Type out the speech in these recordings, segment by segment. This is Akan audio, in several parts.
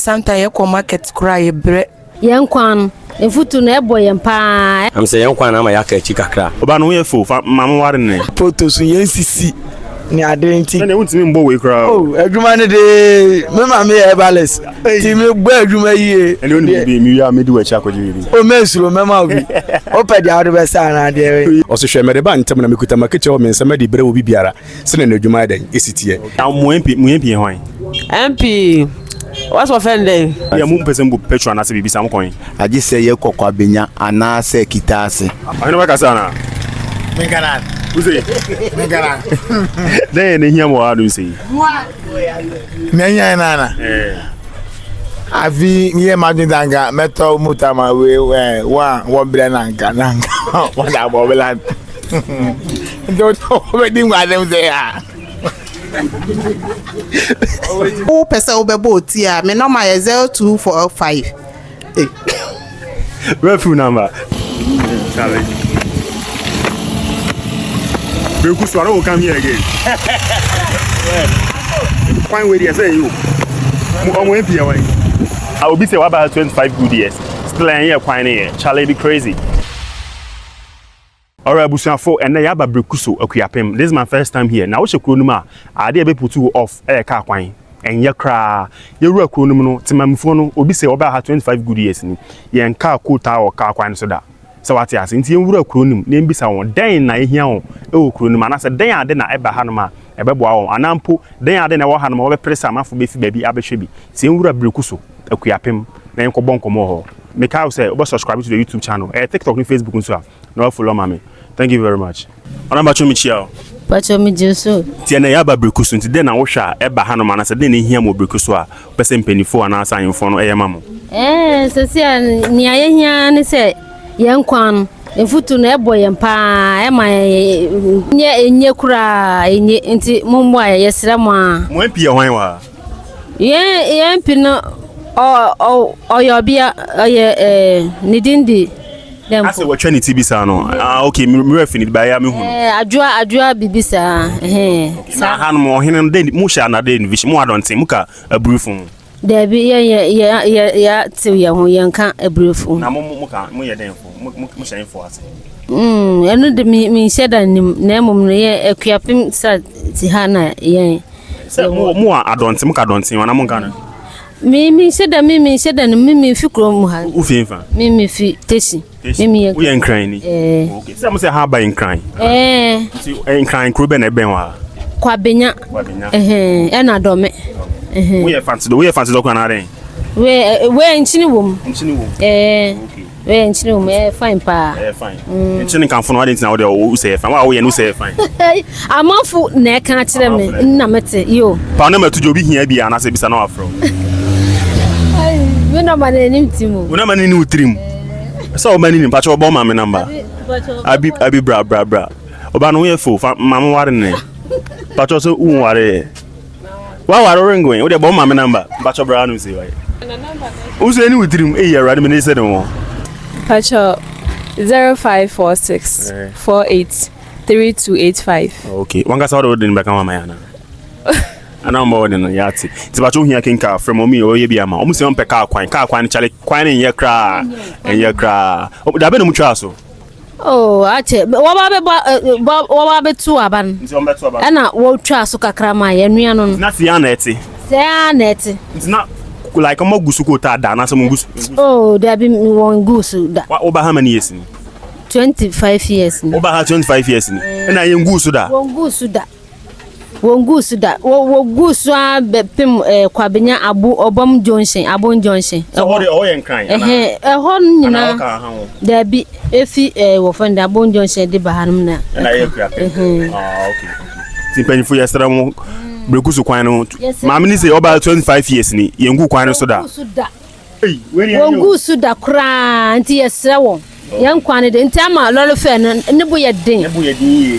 Sometimes you come market cry bre. Yankwan, efutu na ebo yempa. Am say yankwan na ma yaka chi kakra. Oba no ye fo mama ware ne. Photos nsisi ni adenti. Na wuntimi mbo we kra. Oh, adwuma ne de me ma me e balance. Ti me gba adwuma yie. Ene oni bi mi ya me di wa cha kwaji bi. O mesuro me ma obi. O pedi awde be sa na de. O so hwe me de ba ntem na mekuta makeche o mensa ma di bere obi biara. Se na adwuma den esitie. Mu MP hwan. MP what's my friend there? Ya mu person bu petrol na se bibi sam kon. Aje se ye kokwa benya ana se kitase. Ahina ba kasa na. Mengana. Uze. Mengana. Den ne hia mo adu sei. Menya nana. Avi ye madindanga meto mutama we wa bra nanga. Wala bo bela. Ndo to we di ngwa dem se ya. O pesa obebo tia me number is 0245. Refu number. Sorry. Beku so I will come here again. Fine way there say you. Mo MP away. I will be say about 25 good years. Still here quite here. Charlie be crazy. Alright, Busianfo, and now Yaba Brekuso, Okuyapem. This is my first time here. Now, what's your chronoma? I dare be put you off a car quine. And your cry, your chronomo, Timamfono, Obi say about 25 good years. Yan car quota or car quine soda. So what you since you were a chronom, name be someone, then I hear oh chronom, and I said, then I didn't ever hanma, a bebo, an ample, then I didn't want to press a man for baby Abishabi. See you were Brekuso, Okuyapem, then Kobonko Moho. Make out say, subscribe to the YouTube channel, TikTok, and Facebook, and so no follow mommy. Thank you very much. Onabacho michia. Pacho mi jesu. Ti na ya ba brekusu nti de na wo hwa e ba hanom ana se de na hia mo brekusu a pese mpanifo ana asanyefo no eye mamo. Sesia ni ayehia ne se yenkwan efutu na ebo yempa e ma nye kura enye nti mombo a yesra mo a. Mo MP hwan wa. Ye MP no oyobia oye nidindi. Ase wo twani tibisa no. Okay, me refinit ba ya me hu. Adwa bibisa Sa han mo henen de mu sha na de vision mu adonten mu ka abrufun. Da bi ya tiw ya ho yanka abrufun. Na mu ka mu ye den fo mu sha info ase. Enu de mi sheda nim na mum no ye akuapim sa ti hana ye. Se mu adonten mu ka adonten wana mu kana. Mi sheda no mi fi kro mu ha. U fi fa. Mi fi tesi. Mimi we enkran ni. Okay. Say am say ha ba enkran. Nti enkran kro be na ben wa. Kwa benya. E na do me. We fancy do kwa na den. We nchini wom. Okay. We nchini wom fine pa. Fine. Nchini kan fo no ade ntina wo de wo say fine. Wa wo ye no say fine. Amanfo na e kan kire me na mete yo. Pa na matu jo bi hia bi ana say bisa na afro. We na man nim timu. We na man ni utrim. So many in patch obo mama number. Abi bra. Oba no ye fo mama ware ne. Patch so un ware. Wa ware ring we de bo mama number. Patch bra no say why. Uzo any witrim e yara me say dem. Patch 0546 48 3285. Okay, wanga sa do den back mama yana. Ana mbo de no yati. Ti ba cho hia kenka from omi o ye bia ma. Omu se on pe ka kwan chale kwan en ye kra. Da be no mutwa so. Oh, ate. Wa ba tu aban. Nti on be tu aban. Ana wo twa so kakra ma ye nua no. Na ti ana eti. Se ana eti. Nti na like mo gusu ko ta da na se mo gusu. Oh, da bi won gusu da. Wa ba how many years ni? 25 years ni. Oba ha 25 years ni. Na ye gusu da. Won gusu da. Wo gusu a bepim kwabenya abu obom Johnson abon Johnson. So what o yen kan. Ho nyina. Da bi efi wo fanda abon Johnson de bahanum na. Na ye kra. Okay. Timpanyi fu yesra mo brekusu kwan no. Maami ni say oba 25 years ni yengu kwan no so da. Wo gusu da kra nti yesra wo. Yan kwan de nti ama lolo fe ne bo ye den.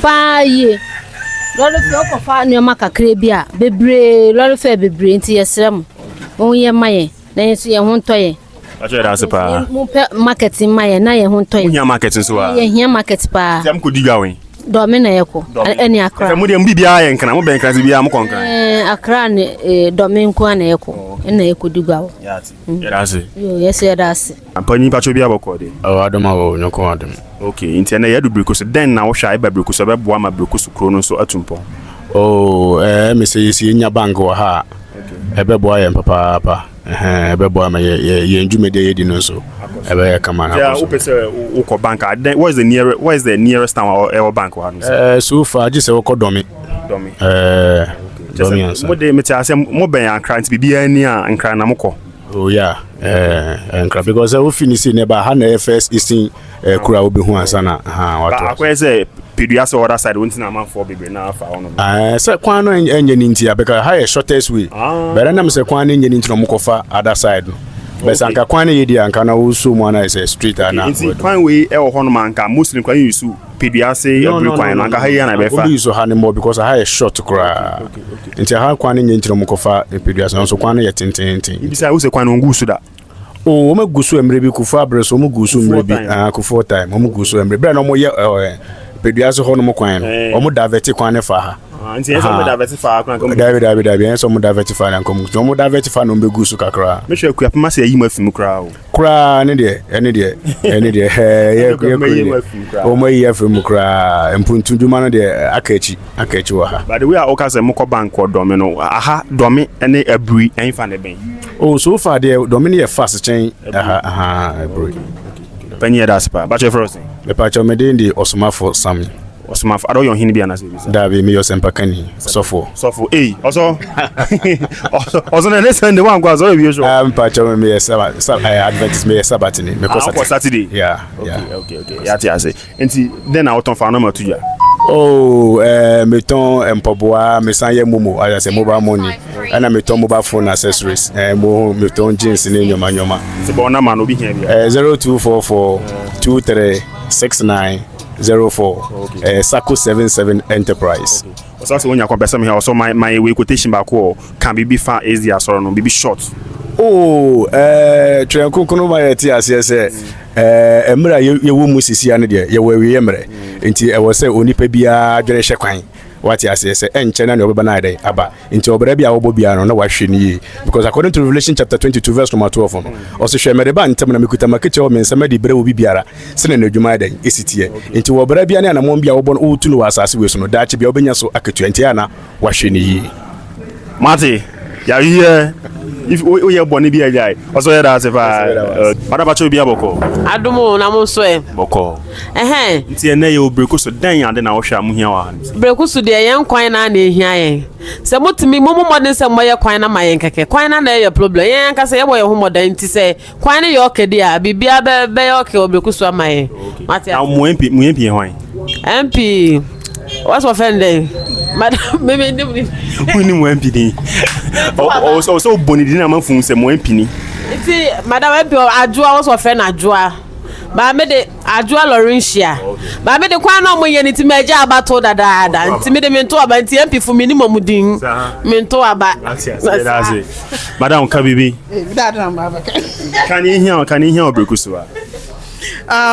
Pa ye. Lolo fe okofa no makakre bia bebre lolo fe bebre nti yesrem won ye maye na yeso ye ho ntoye acho da se pa mu pe marketing maye na ye ho ntoye hu marketing so a ye hia market pa tiam ko diga wen Dome na yeko. Any Accra. Mo de mbibia ye nkana mo ben kran bia mo konkran. Accra ne dome nko na yeko. Na yeko dugawo. Yati. Yerase. Yo yes yerase. Ampani pacho bia bokode. Adoma wo nyoko adom. Okay, nti na ye do brekuso den na wo hwa e ba brekuso be boa ma brekuso kro no so atumpo. Me say si nya bank wo ha. Ebe boa ye papa. Ebe boa ma ye ndwumede ye di no so. Ebe ye kama na. Yeah, upese uko bank. Where is the nearest town or bank one? So far just uko Domi. Domi. Domi answer. Mo de meti ase mo ben Accra nti bibia ni a Accra na moko. Oh yeah. Accra because we finish never ha na first eastern kura obi hu ansa na what. Akwa say Peduase other side won't na man for bibi na afa ono. Say kwan no enye ni ntia because how shortest way. But na me say kwan enye ni ntia mo kofa other side. But anka kwan ye di anka na usu mo na say street na. Nti kwan we e wo hono manka Muslim kwan yusu Peduase every kwan anka ha ye na be fa. Obi yusu ha ne more because how short kura. Nti ha kwan enye ntia mo kofa Peduase so kwan ye tintintin. Ibisa wo say kwan no ngusu da. Oh, o me gusu emre bi kufa abreso mo gusu emre bi kufa time mo gusu emre bre na mo ye Peduase ho no mo kwan no o mo daveti kwan ne fa ha nti enso mo daveti fa kwan ko David enso mo daveti fa na kom o mo daveti fa no be gusu kakra me hwe akua pema se yi mafim kra o kra ne de ene de ye o mo yi afim kra empuntu djuma no de akachi wa ha by the way o ka se mo ko bank o domi no aha domi ene abri enfa ne ben oh so far the domi ye fast chain abri penye da spa ba che frost me pa cho me de osomafo sami Osmaf ado yon hin bia na service Davi me yosempakani sofo also na listen the one go so be sure pa cho me advertise me sabatini me ko Saturday yeah okay yati ase enti then I ton fa no matuja meton empoboa me sanye mumu I say mobile money and meton mobile phone accessories meton jeans ni nyoma se bona man obi hia bia 0244 236904 Sako 77 Enterprise. So when you come person here also my way quotation back can be far easier so no be short. Trianko kono ma yeti asese emra ye wo musisi ane de ye we emre nti e wo se onipa bia adwere hye kwan wati asese enche na ne obeba na ade aba nti obere bia wo bia no na wahwe ni because according to Revelation chapter 22 verse number 12 no also hwe mere ba ntem na mekuta makeche o mensama di bere wo biara sene na adwuma ade esitie nti wo obere bia ne na mo bia wo bon o tulu wasase we so no daache bia obenya so aketu nti ana wahwe ni Mate ya here if we born be ajai also here as if bada bacho bia boko adumo na mo so e boko nti ene ye obreku so dan ade na wo hwa mu hia wa breku so de yen kwan na na ehia yen se motimi momodin se moye kwan na mayen keke kwan na ye problem yen ka se ye boye homodan nti se kwan na ye okede a bibia be ye oke obreku so amayen mate na mo MP hwan MP what's offending madam me ni wini mo MP ni so boni di na manfun se mo MP ni nti madam MP ajua what's offend ajua ba me de ajua Laurentia ba me de kwan na mo ye ni ti meja abato dada nti me de mento aba nti MP fu minimum din mento aba madam kabibi kan you hear obreku so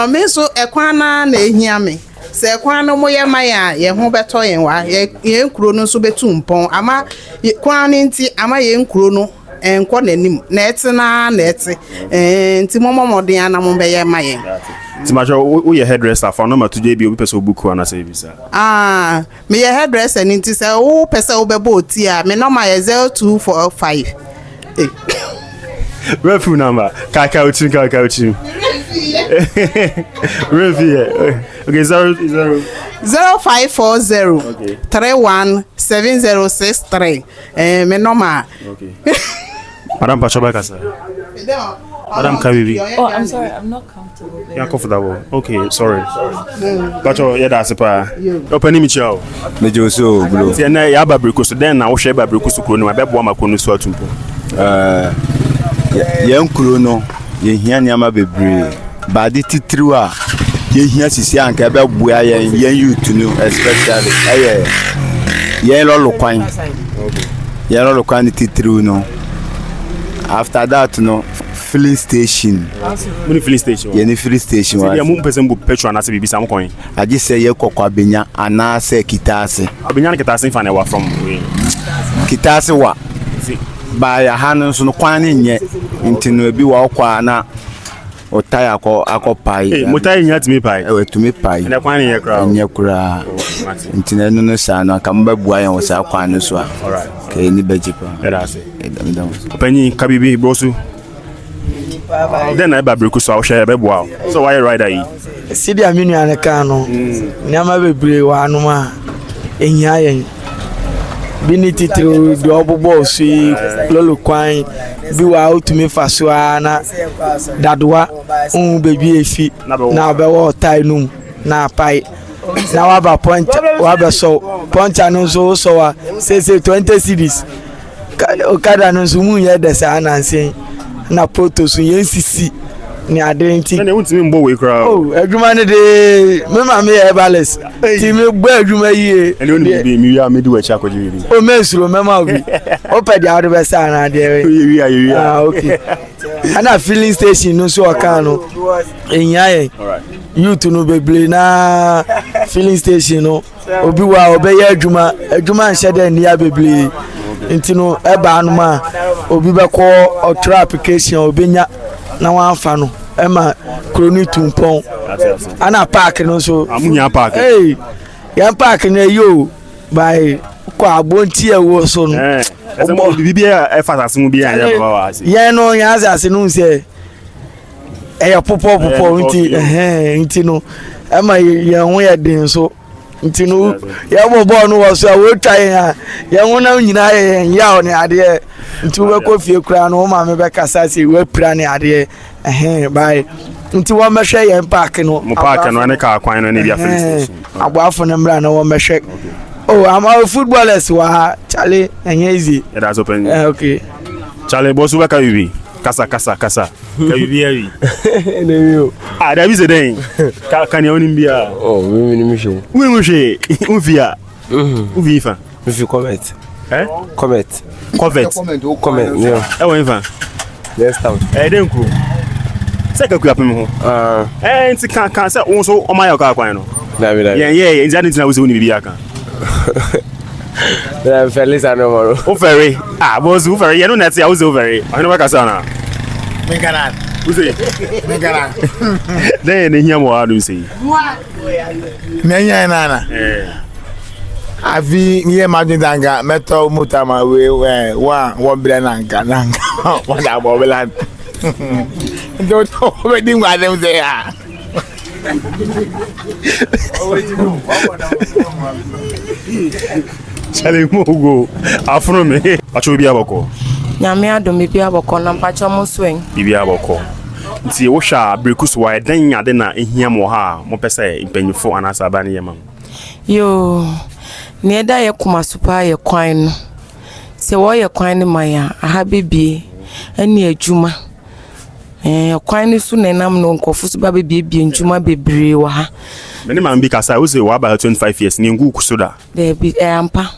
me so ekwan na ehia me se kwan no moye maya ye ho beto yen wa ye nkuro no so betu mpon ama kwan nti ama ye nkuro no enko nanim na ete na ete nti momodin ana mo be ye maye ti ma wo ye hairdresser for no ma tuje bi obi pese obuku ana service me ye hairdresser nti se wo pese obebo oti a me no ma ye 0245 refu number kaka uchi okay 0540 317063 me normal Madam Pachobaka sir Madam Kabibi I'm sorry, I'm not comfortable. You're comfortable. Okay, sorry. Pacho that's pa. Open me chao. Me Joso bro. Ti na ya babreku so den na wo hwe babreku so kro no abebo ma kono so atumpo. Ye nkuro no ye hia niama bebre. Badi titru a ye hia sisi anka be bua ye youth no especially ye lolo kwan. Ye lolo kwan titru no. After that no filling station. Muni filling station. Yeni filling station. Ya mu pese mbu petrol na se bibi sam coin. Aji se ye kokwa benya ana se kitase. Abenya na kitase fa na wa from. Kitase wa. Ba ya hanu so no kwan ne nye. Nti no ebi wa okwa na otaya akọ pai. Eh, motai nya timi pai. E tumi pai. Na kwan ne kra. Nye kura. Nti na no sa no ka mba bua yan wo sa kwan no so a. Alright. Ke ni bejipa. Era se. Opanyi kabibi brosu. Then I babreku so share be bua. So why rider yi? Sidi aminu aneka no. Nyama bebre wa anu ma ehia yen. Bini titiro do obobo so lolo kwan bi wa otumi faso na dadwa bebi efi na be wo tai num na pai na wa ba point wa be so point anu so wa say 20 cities okada no so mu ye desa ananse na photos yen sisi ni adenti na untimi mbo we kra adwuma ne de me ma me e balance ti me gba adwuma yie ene oni bi mi ya me di wa cha kwaji bi o mesuro me ma obi o pedi awde be sa na de we okay ana filling station no so aka no enyia ye youth no beble na filling station no obi wa obeya adwuma nse de ni ya beble nti no e ba anu ma obi be ko otro application obenya na wan fa no e ma kroni tumpon ana park no so amunya park ya park na yo by ko agbonti e wo so no obo bibia e fa asase mu bia ya baba wa ase ye no ya asase no se e ya popo nti no e ma ye ho ye den so nti no ya bobo no wo so a wo twa ya ho na nyina ya o ne ade nti we ko fie kura no ma me be kasa se we pra ne ade bye nti wo mehwe ye park no mo park no ne ka kwan no ne bia filling station agboafo ne mra no wo mehwe oh am a footballers wa chale enye easy that's open okay chale bosu ba ka bibi kasa ka bibi ari ne mi da bi se den ka ne oni bia oh mi ni mi hwe we via vi fa mi fi comment covet yeah e won fa yes town den kru se ka kuapem ho nti kan se won so o ma ya ka kwan no na bi yeah nti ani tina wo se woni bibia kan na Felisa no moro o ferry boss o ferry ye no net ya wo se o ferry ani ba ka sa na Mengana. Uze. Mengana. Den ne hia mo adu sei. Nenya nana. Avi nye madindanga meto mutama we wa bre nanga. Wa da bo belan. Ndo to we di ngwa dem se ya. Chale mogo afro me acho bi aboko. Nyame adom bi aboko na mpacho mo swen. Bibi aboko. Nti wo hwa brekus wa dan ade na ehia mo ha mo pese impanyifo anasa ba ne yema. Yo ne da ye kuma super ye kwan no. Se wo ye kwan ne maya aha bebie ani adwuma. Kwan ne su nenam no nkofu su ba bebie njuma bebre wa ha. Me ne man bi kasa wo se wa ba 25 years ni ngu kusoda. There be ampa.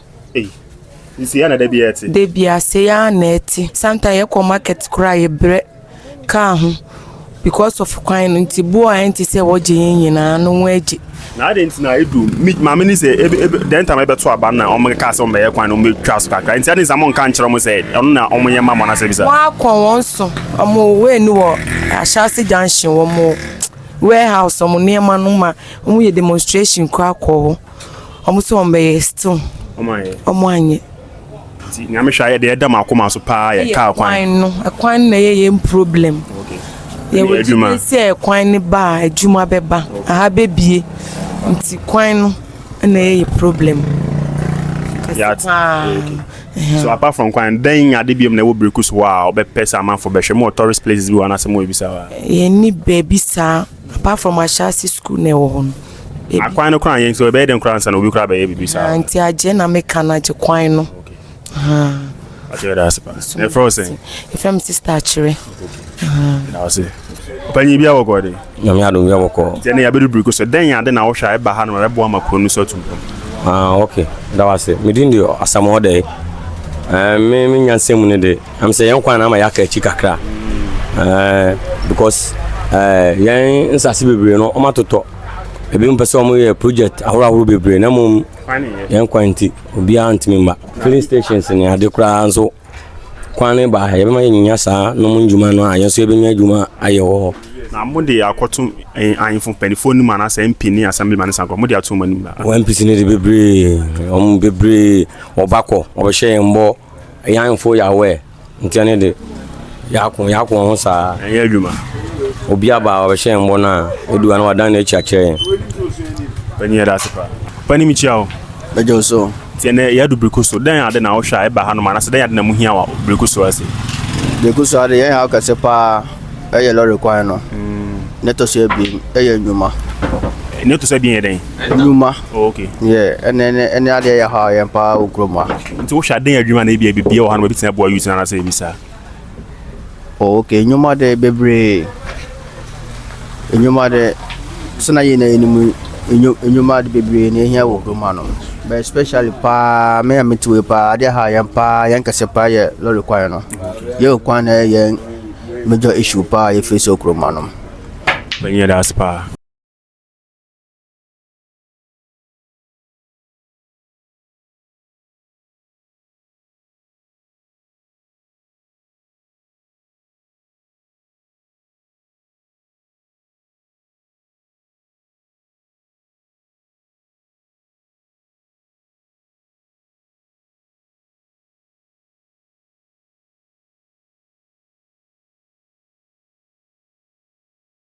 Isi ya na da biati. De bia se ya na eti. Sometimes ye ko market kura ye bre ka ho because of kwan no nti bo a enti se wo je nyina no waji. Na ade nti na edu ma me ni se den time be to aba na o me ka se o me ye kwan no me twa so kakra. Nti ade samo nka nkyere mo se ono na o mo ye ma mo na se bisa. Wa kwa won so omo we ni wo Ashasi junction wo mo warehouse omo niema no ma omo ye demonstration kwa ko omo so o me still omo anye nyame hwa ye de da makoma so pa ye ka kwan no kwan na ye problem ye we se kwan ni ba adwuma beba aha bebie nti kwan no na ye problem ya so apart from kwan then ade biem na wo brekus wa obe pesa man for be hwe more tourist places bi wana se mo ebisa wa ye ni baby sa apart from Ashasi school na wo hon akwan no kwan yen so be den kwan sa na obi kra be ye bibisa anti aje na meka na je kwan no okay that's pa e frozen if I'm sister chire na say panyi bia wo gode nyame adom ya woko tene ya bedu brekus so den ade na wo hwa e ba ha no rebo amakro no so tumpom okay that was it me didn't do asamo dey me nyansem ne de am say yen kwan na ma ya ka chi kakra because yɛn nsase bebree no ɔma totɔ ebi mpɛ sɛ ɔmo yɛ project ahorow bebree na mmom yɛn kwan nti obiara ntumi mba filling stations ne ade koraa nso kwan ne ba yɛbɛma yɛnyanya saa no mu ndwuma no a yɛn nso yɛbɛnya adwuma ayɛ wɔ na mo de akɔto ayinfo mpanyinfo nim ana sɛ MP ne assembly man sanko mo de ato mo nim la MPC ne de bebree ɔmo bebree ɔbakɔ ɔbɛhyɛ yɛn mbɔ ayinfo yɛawɛ nti ne de yɛako ho saa ɛyɛ adwuma obi aba ɔbɛhyɛ yɛn mbɔ na eduwa na wadan na akyi akyerɛ yɛn pani yɛ da sepa pani mi chia o bɛgye so tiene yɛ do breko so dan ade na ɔhwɛ ɛba ha no ma na sɛ dan ade na mu hia wa breko so ase breko so ade yɛn ha ka sɛ pa ɛyɛ lɔre kwan no neto so bi ɛyɛ nnwuma neto so bi yɛ den nnwuma okay yeah ɛne ade yɛ ha yɛn pa okroma nti wo hwɛ dan adwuma na bi bia wɔ ha no bi tena boa youth na sɛ bi sa okay nnwuma de bebree nnwuma de sena yɛ na enimu nnwuma de bebree ne hia wɔ okroma no but especially pa me amitiwe pa ade ha yɛn pa yɛn kɛse pa yɛ lɔre kwan no yɛ kwan na yɛn major issue pa yɛ face okroma no bɛnyɛ da aspa